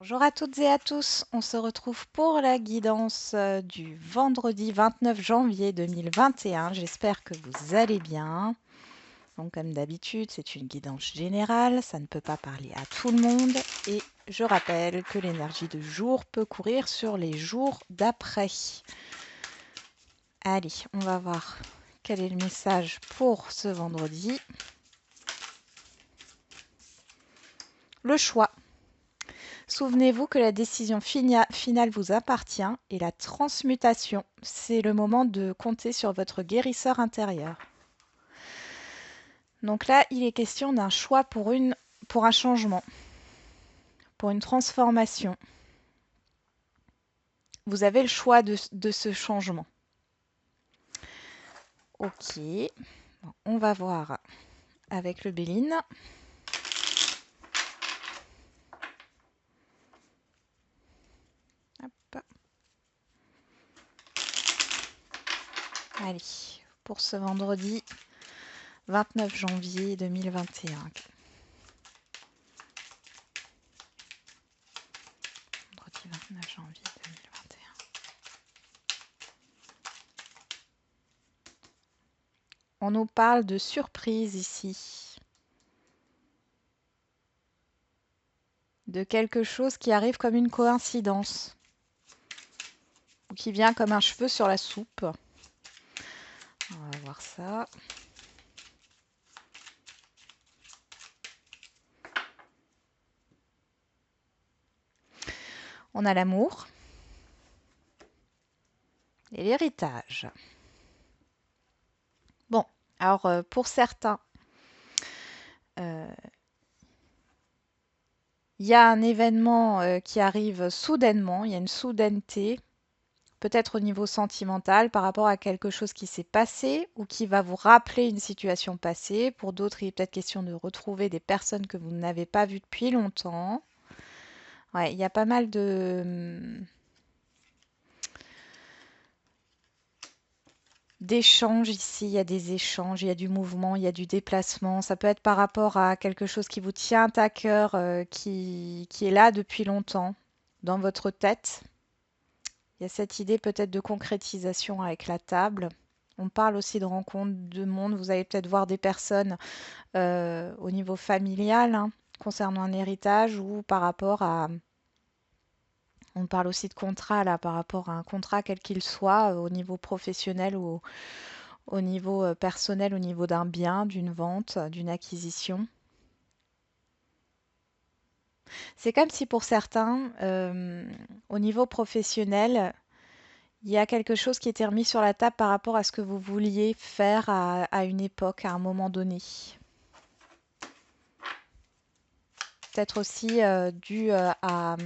Bonjour à toutes et à tous, on se retrouve pour la guidance du vendredi 29 janvier 2021. J'espère que vous allez bien. Donc comme d'habitude, c'est une guidance générale, ça ne peut pas parler à tout le monde. Et je rappelle que l'énergie de jour peut courir sur les jours d'après. Allez, on va voir quel est le message pour ce vendredi. Le choix. Souvenez-vous que la décision finale vous appartient et la transmutation, c'est le moment de compter sur votre guérisseur intérieur. Donc là, il est question d'un choix pour un changement, pour une transformation. Vous avez le choix de ce changement. Ok, bon, on va voir avec le Béline. Hop. Allez, pour ce vendredi 29 janvier 2021. Vendredi 29 janvier 2021. On nous parle de surprise ici. De quelque chose qui arrive comme une coïncidence. Ou qui vient comme un cheveu sur la soupe. On va voir ça. On a l'amour et l'héritage. Bon, alors pour certains, il y a un événement qui arrive soudainement, il y a une soudaineté, peut-être au niveau sentimental par rapport à quelque chose qui s'est passé ou qui va vous rappeler une situation passée. Pour d'autres, il est peut-être question de retrouver des personnes que vous n'avez pas vues depuis longtemps. Ouais, il y a pas mal d'échanges ici, il y a des échanges, il y a du mouvement, il y a du déplacement. Ça peut être par rapport à quelque chose qui vous tient à cœur, qui est là depuis longtemps dans votre tête. Il y a cette idée peut-être de concrétisation avec la table. On parle aussi de rencontres de monde. Vous allez peut-être voir des personnes au niveau familial, hein, concernant un héritage ou par rapport à... On parle aussi de contrat là, par rapport à un contrat quel qu'il soit, au niveau professionnel ou au niveau personnel, au niveau d'un bien, d'une vente, d'une acquisition. C'est comme si pour certains, au niveau professionnel, il y a quelque chose qui était remis sur la table par rapport à ce que vous vouliez faire à une époque, à un moment donné. Peut-être aussi dû à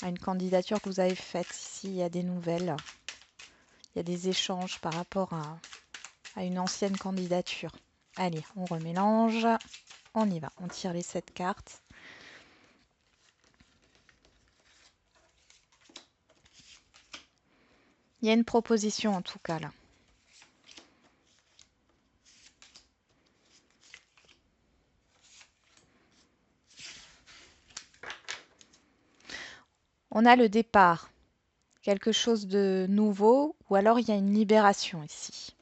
une candidature que vous avez faite. Ici, il y a des nouvelles, il y a des échanges par rapport à une ancienne candidature. Allez, on remélange, on y va, on tire les 7 cartes. Il y a une proposition en tout cas là. On a le départ, quelque chose de nouveau, ou alors il y a une libération ici.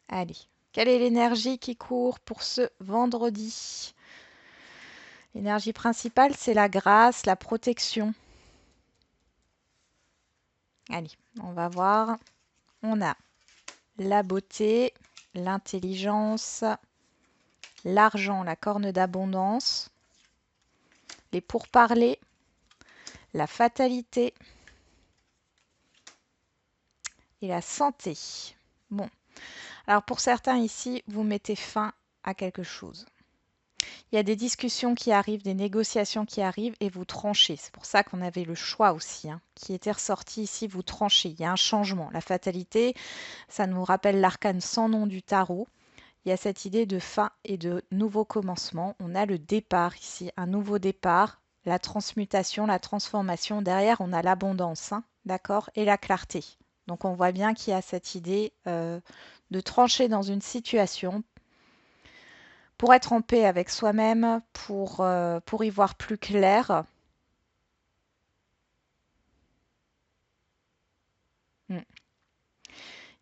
Allez, quelle est l'énergie qui court pour ce vendredi? L'énergie principale, c'est la grâce, la protection. Allez, on va voir. On a la beauté, l'intelligence, l'argent, la corne d'abondance, les pourparlers, la fatalité et la santé. Bon, alors pour certains ici, vous mettez fin à quelque chose. Il y a des discussions qui arrivent, des négociations qui arrivent et vous tranchez. C'est pour ça qu'on avait le choix aussi, hein, qui était ressorti ici, vous tranchez. Il y a un changement. La fatalité, ça nous rappelle l'arcane sans nom du tarot. Il y a cette idée de fin et de nouveau commencement. On a le départ ici, un nouveau départ, la transmutation, la transformation. Derrière, on a l'abondance, hein, d'accord, et la clarté. Donc on voit bien qu'il y a cette idée de trancher dans une situation pour être en paix avec soi-même, pour y voir plus clair. Mm.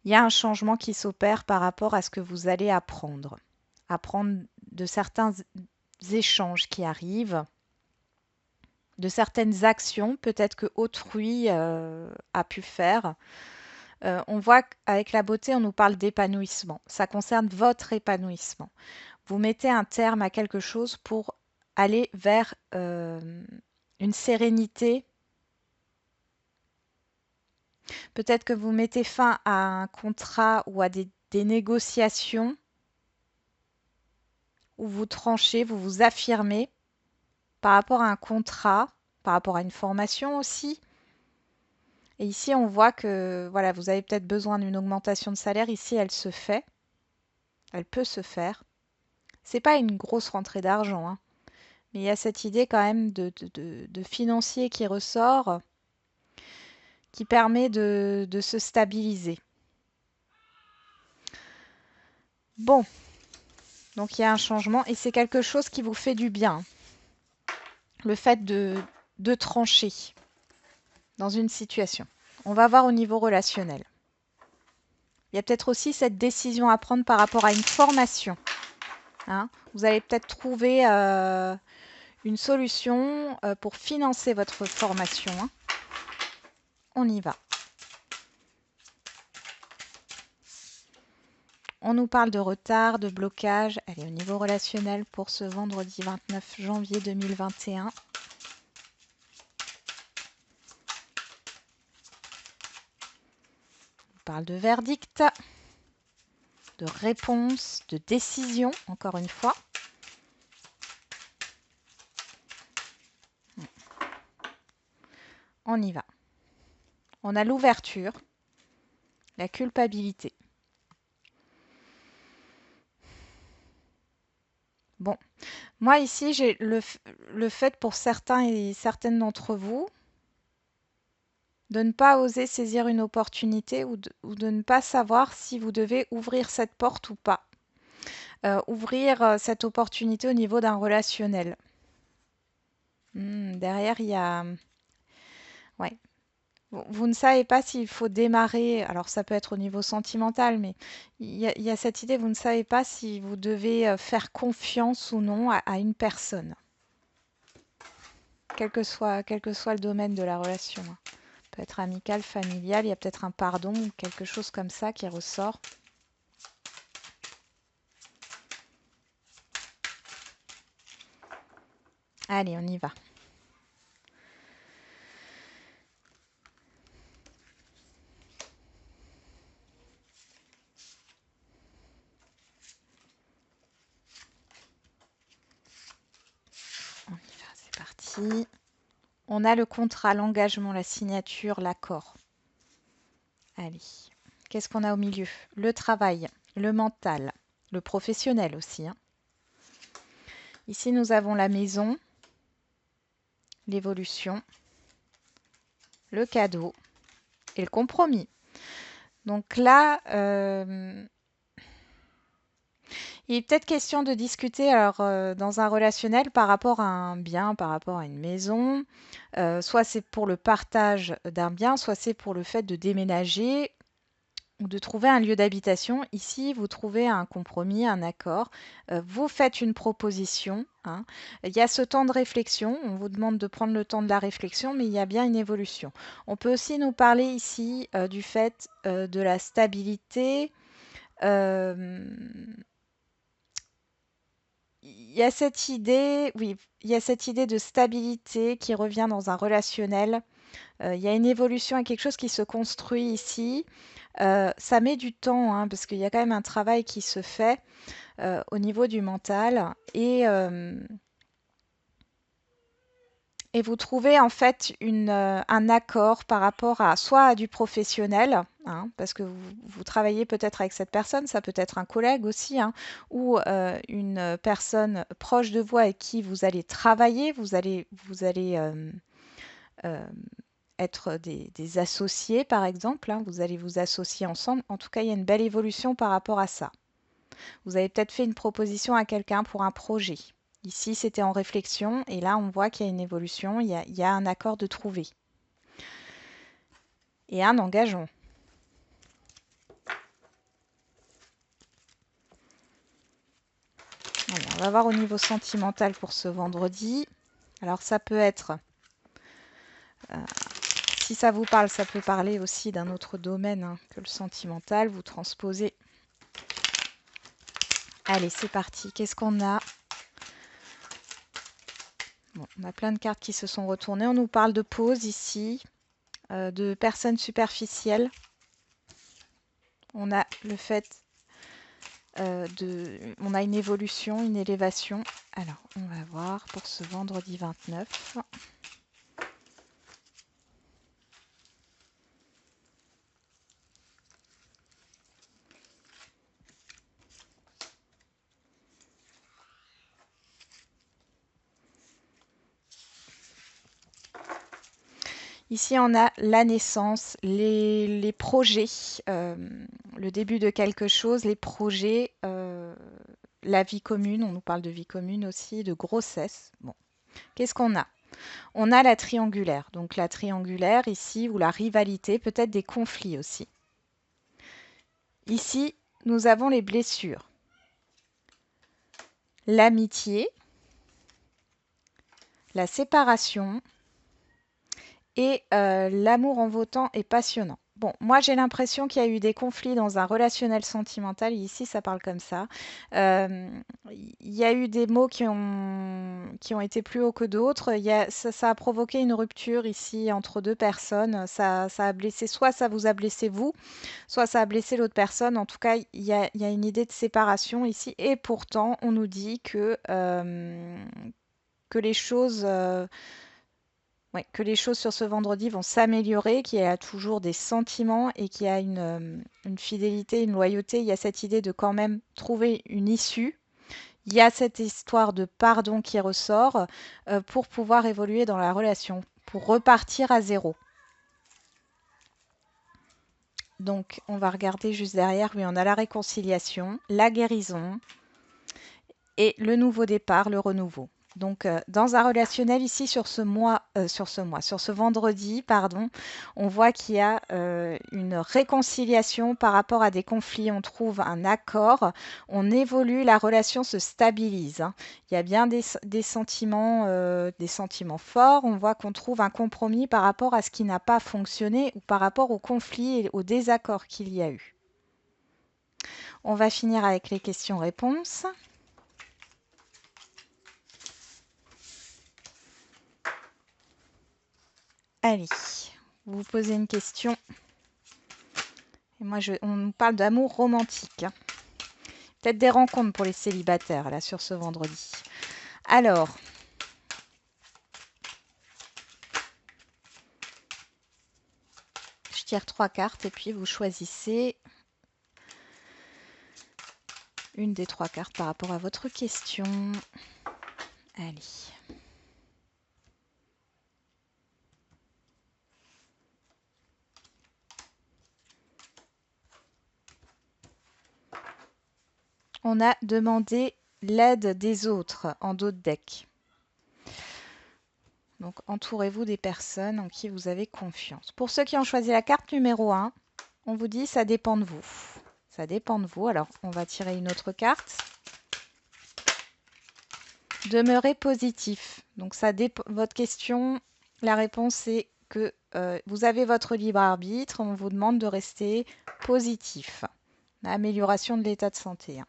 Il y a un changement qui s'opère par rapport à ce que vous allez apprendre. Apprendre de certains échanges qui arrivent, de certaines actions peut-être que autrui a pu faire. On voit qu'avec la beauté, on nous parle d'épanouissement. Ça concerne votre épanouissement. Vous mettez un terme à quelque chose pour aller vers une sérénité. Peut-être que vous mettez fin à un contrat ou à des négociations où vous tranchez, vous vous affirmez par rapport à un contrat, par rapport à une formation aussi. Et ici, on voit que voilà, vous avez peut-être besoin d'une augmentation de salaire. Ici, elle se fait. Elle peut se faire. C'est pas une grosse rentrée d'argent, hein, mais il y a cette idée quand même de financier qui ressort, qui permet de se stabiliser. Bon, donc il y a un changement et c'est quelque chose qui vous fait du bien. Le fait de trancher dans une situation. On va voir au niveau relationnel. Il y a peut-être aussi cette décision à prendre par rapport à une formation. Hein. Vous allez peut-être trouver une solution pour financer votre formation. Hein. On y va. On nous parle de retard, de blocage. Allez, au niveau relationnel pour ce vendredi 29 janvier 2021. On parle de verdict, de réponse, de décision, encore une fois. On y va. On a l'ouverture, la culpabilité. Bon, moi ici, j'ai le fait pour certains et certaines d'entre vous de ne pas oser saisir une opportunité ou de ne pas savoir si vous devez ouvrir cette porte ou pas. Ouvrir cette opportunité au niveau d'un relationnel. Derrière, il y a... Ouais. Vous ne savez pas s'il faut démarrer, alors ça peut être au niveau sentimental, mais il y a cette idée, vous ne savez pas si vous devez faire confiance ou non à une personne, quel que soit le domaine de la relation. Hein. Peut être amical, familial, il y a peut-être un pardon ou quelque chose comme ça qui ressort. Allez, on y va. On y va, c'est parti. On a le contrat, l'engagement, la signature, l'accord. Allez, qu'est-ce qu'on a au milieu? Le travail, le mental, le professionnel aussi. Hein. Ici, nous avons la maison, l'évolution, le cadeau et le compromis. Donc là, il est peut-être question de discuter alors, dans un relationnel par rapport à un bien, par rapport à une maison. Soit c'est pour le partage d'un bien, soit c'est pour le fait de déménager ou de trouver un lieu d'habitation. Ici, vous trouvez un compromis, un accord. Vous faites une proposition. Hein. Il y a ce temps de réflexion. On vous demande de prendre le temps de la réflexion, mais il y a bien une évolution. On peut aussi nous parler ici du fait de la stabilité. Il y a cette idée, oui, il y a cette idée de stabilité qui revient dans un relationnel. Il y a une évolution et quelque chose qui se construit ici. Ça met du temps, hein, parce qu'il y a quand même un travail qui se fait au niveau du mental. Et vous trouvez en fait un accord par rapport à soit à du professionnel, hein, parce que vous travaillez peut-être avec cette personne, ça peut être un collègue aussi, hein, ou une personne proche de vous avec qui vous allez travailler, vous allez euh, être des associés par exemple, hein, vous allez vous associer ensemble. En tout cas, il y a une belle évolution par rapport à ça. Vous avez peut-être fait une proposition à quelqu'un pour un projet. Ici, c'était en réflexion et là, on voit qu'il y a une évolution, il y a un accord de trouver et un engagement. Allez, on va voir au niveau sentimental pour ce vendredi. Alors, ça peut être, si ça vous parle, ça peut parler aussi d'un autre domaine hein, que le sentimental. Vous transposez. Allez, c'est parti. Qu'est-ce qu'on a? Bon, on a plein de cartes qui se sont retournées. On nous parle de pause ici, de personnes superficielles. On a le fait on a une évolution, une élévation. Alors, on va voir pour ce vendredi 29. Ici, on a la naissance, les projets, le début de quelque chose, les projets, la vie commune. On nous parle de vie commune aussi, de grossesse. Bon, qu'est-ce qu'on a? On a la triangulaire. Donc la triangulaire ici, ou la rivalité, peut-être des conflits aussi. Ici, nous avons les blessures, l'amitié, la séparation et l'amour envoûtant et passionnant. Bon, moi j'ai l'impression qu'il y a eu des conflits dans un relationnel sentimental. Ici, ça parle comme ça. Il y a eu des mots qui ont été plus hauts que d'autres. Ça a provoqué une rupture ici entre deux personnes. Ça a blessé, soit ça vous a blessé vous, soit ça a blessé l'autre personne. En tout cas, il y a une idée de séparation ici. Et pourtant, on nous dit que les choses... ouais, que les choses sur ce vendredi vont s'améliorer, qu'il y a toujours des sentiments et qu'il y a une fidélité, une loyauté. Il y a cette idée de quand même trouver une issue. Il y a cette histoire de pardon qui ressort pour pouvoir évoluer dans la relation, pour repartir à zéro. Donc, on va regarder juste derrière. Oui, on a la réconciliation, la guérison et le nouveau départ, le renouveau. Donc, dans un relationnel ici sur ce vendredi, pardon, on voit qu'il y a une réconciliation par rapport à des conflits. On trouve un accord, on évolue, la relation se stabilise. Hein. Il y a bien des sentiments forts. On voit qu'on trouve un compromis par rapport à ce qui n'a pas fonctionné ou par rapport aux conflits et aux désaccords qu'il y a eu. On va finir avec les questions-réponses. Allez, vous posez une question. Et moi, on nous parle d'amour romantique. Hein. Peut-être des rencontres pour les célibataires, là, sur ce vendredi. Alors, je tire 3 cartes et puis vous choisissez une des 3 cartes par rapport à votre question. Allez. On a demandé l'aide des autres en dos de deck. Donc, entourez-vous des personnes en qui vous avez confiance. Pour ceux qui ont choisi la carte numéro 1, on vous dit ça dépend de vous. Ça dépend de vous. Alors, on va tirer une autre carte. Demeurez positif. Donc, ça dépend. Votre question, la réponse est que vous avez votre libre arbitre. On vous demande de rester positif. Amélioration de l'état de santé. Hein.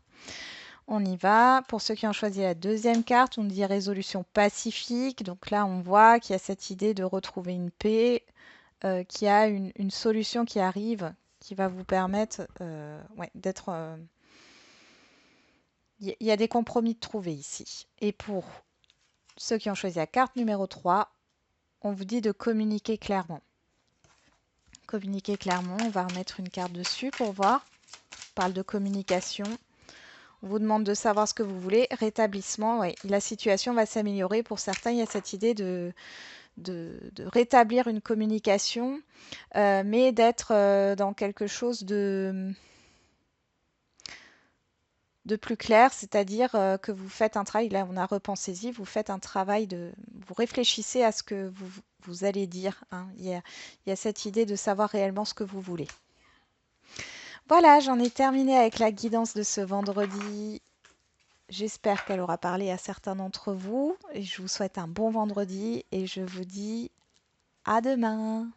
On y va. Pour ceux qui ont choisi la deuxième carte, on dit résolution pacifique. Donc là, on voit qu'il y a cette idée de retrouver une paix, qu'il y a une solution qui arrive, qui va vous permettre d'être... Il y a des compromis de trouver ici. Et pour ceux qui ont choisi la carte numéro 3, on vous dit de communiquer clairement. Communiquer clairement, on va remettre une carte dessus pour voir. On parle de communication. On vous demande de savoir ce que vous voulez. Rétablissement, oui, la situation va s'améliorer. Pour certains, il y a cette idée de rétablir une communication, mais d'être dans quelque chose de plus clair, c'est-à-dire que vous faites un travail, là on a repensez-y, vous faites un travail de... Vous réfléchissez à ce que vous allez dire, hein. Il y a cette idée de savoir réellement ce que vous voulez. Voilà, j'en ai terminé avec la guidance de ce vendredi. J'espère qu'elle aura parlé à certains d'entre vous. Et je vous souhaite un bon vendredi et je vous dis à demain.